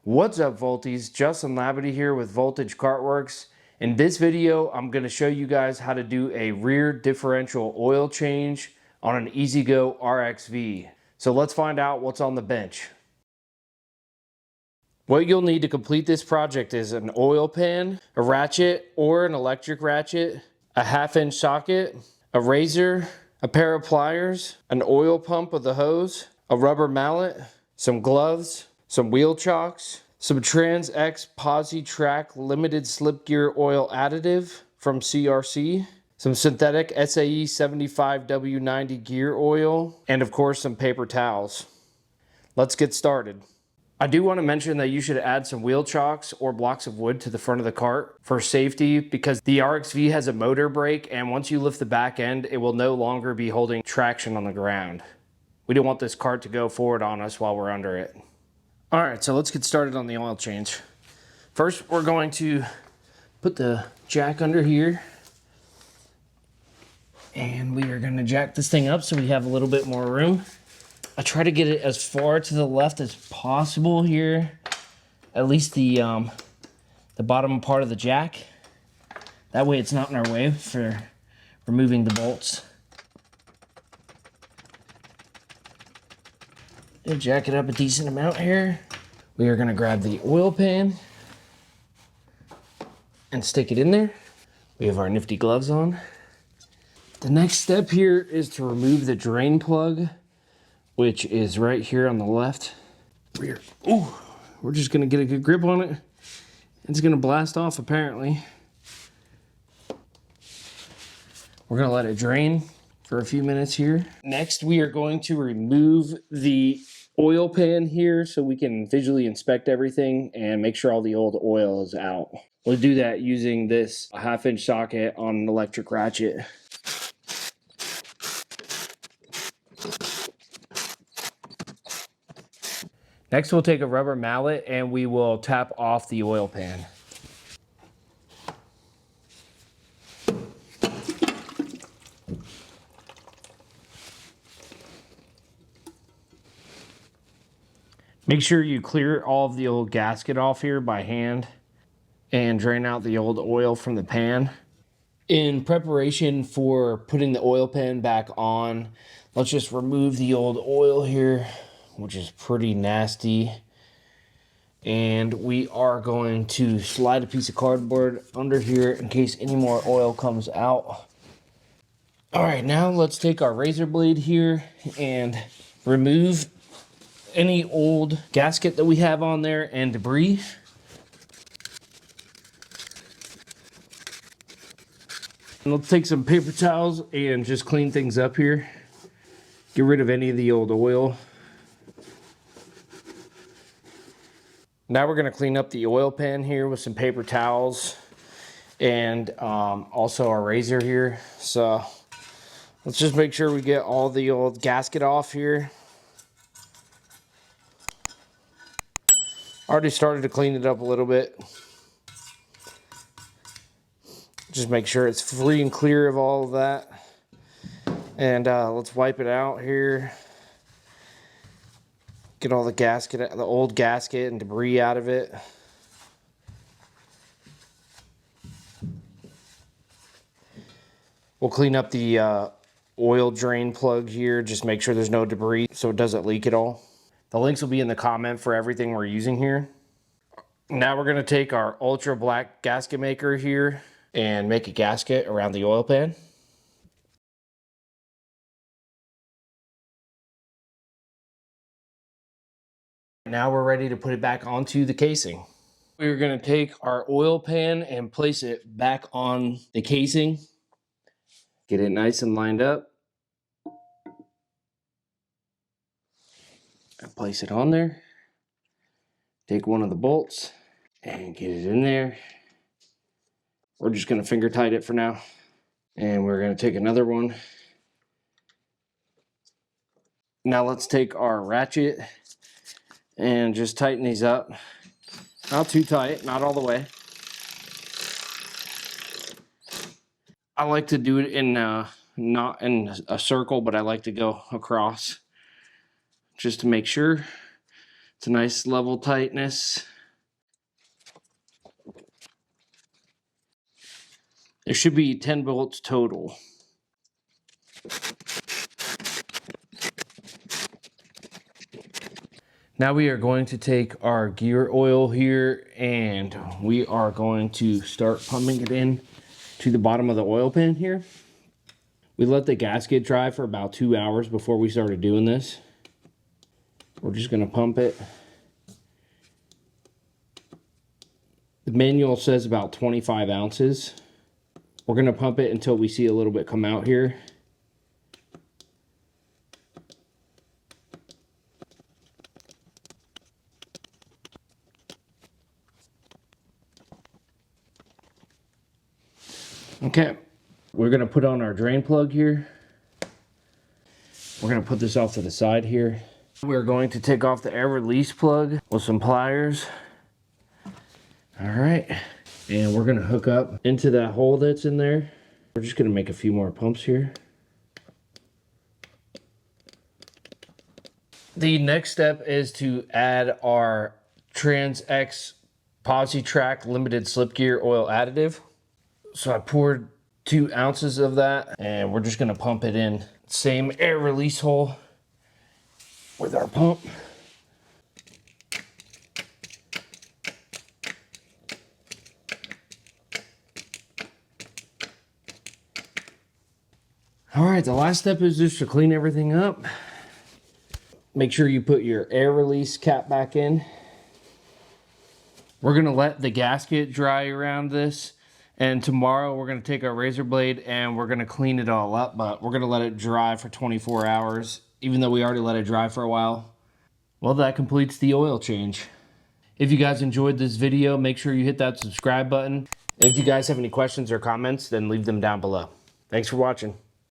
What's up, Volties? Justin Labadie here with Voltage Cartworks. In this video, I'm going to show you guys how to do a rear differential oil change on an EZGO RXV. So let's find out what's on the bench. What you'll need to complete this project is an oil pan, a ratchet or an electric ratchet, a 1/2-inch socket, a razor, a pair of pliers, an oil pump with a hose, a rubber mallet, some gloves, some wheel chocks, some Trans X Posi Track limited slip gear oil additive from CRC, some synthetic SAE 75W90 gear oil, and of course some paper towels. Let's get started. I do want to mention that you should add some wheel chocks or blocks of wood to the front of the cart for safety, because the RXV has a motor brake, and once you lift the back end, it will no longer be holding traction on the ground. We don't want this cart to go forward on us while we're under it. All right, so let's get started on the oil change. First, we're going to put the jack under here, and we are going to jack this thing up so we have a little bit more room. I try to get it as far to the left as possible here, at least the bottom part of the jack. That way it's not in our way for removing the bolts. Jack it up a decent amount here. We are going to grab the oil pan and stick it in there. We have our nifty gloves on. The next step here is to remove the drain plug, which is right here on the left. We're just going to get a good grip on it. It's going to blast off apparently. We're going to let it drain for a few minutes here. Next, we are going to remove the oil pan here so we can visually inspect everything and make sure all the old oil is out. We'll do that using this 1/2-inch socket on an electric ratchet. Next, we'll take a rubber mallet and we will tap off the oil pan. Make sure you clear all of the old gasket off here by hand and drain out the old oil from the pan. In preparation for putting the oil pan back on, let's just remove the old oil here, which is pretty nasty. And we are going to slide a piece of cardboard under here in case any more oil comes out. All right, now let's take our razor blade here and remove any old gasket that we have on there and debris. And let's take some paper towels and just clean things up here. Get rid of any of the old oil. Now we're going to clean up the oil pan here with some paper towels and also our razor here. So let's just make sure we get all the old gasket off here. Already started to clean it up a little bit. Just make sure it's free and clear of all of that. And let's wipe it out here. Get all the gasket, the old gasket and debris out of it. We'll clean up the oil drain plug here. Just make sure there's no debris so it doesn't leak at all. The links will be in the comment for everything we're using here. Now we're going to take our ultra black gasket maker here and make a gasket around the oil pan. Now we're ready to put it back onto the casing. We're going to take our oil pan and place it back on the casing. Get it nice and lined up. And place it on there. Take one of the bolts and get it in there. We're just going to finger tight it for now. And we're going to take another one. Now let's take our ratchet and just tighten these up. Not too tight, not all the way. I like to do it in not in a circle, but I like to go across just to make sure it's a nice level tightness. There should be 10 bolts total. Now we are going to take our gear oil here and we are going to start pumping it in to the bottom of the oil pan here. We let the gasket dry for about 2 hours before we started doing this. We're just going to pump it. The manual says about 25 ounces. We're going to pump it until we see a little bit come out here. Okay, we're going to put on our drain plug here. We're going to put this off to the side here. We're going to take off the air release plug with some pliers. All right, and we're going to hook up into that hole that's in there. We're just going to make a few more pumps here. The next step is to add our Trans X Posi-Track limited slip gear oil additive. So I poured 2 ounces of that and we're just going to pump it in. Same air release hole with our pump. All right, the last step is just to clean everything up. Make sure you put your air release cap back in. We're gonna let the gasket dry around this, and tomorrow we're gonna take our razor blade and we're gonna clean it all up, but we're gonna let it dry for 24 hours, even though we already let it dry for a while. Well, that completes the oil change. If you guys enjoyed this video, make sure you hit that subscribe button. If you guys have any questions or comments, then leave them down below. Thanks for watching.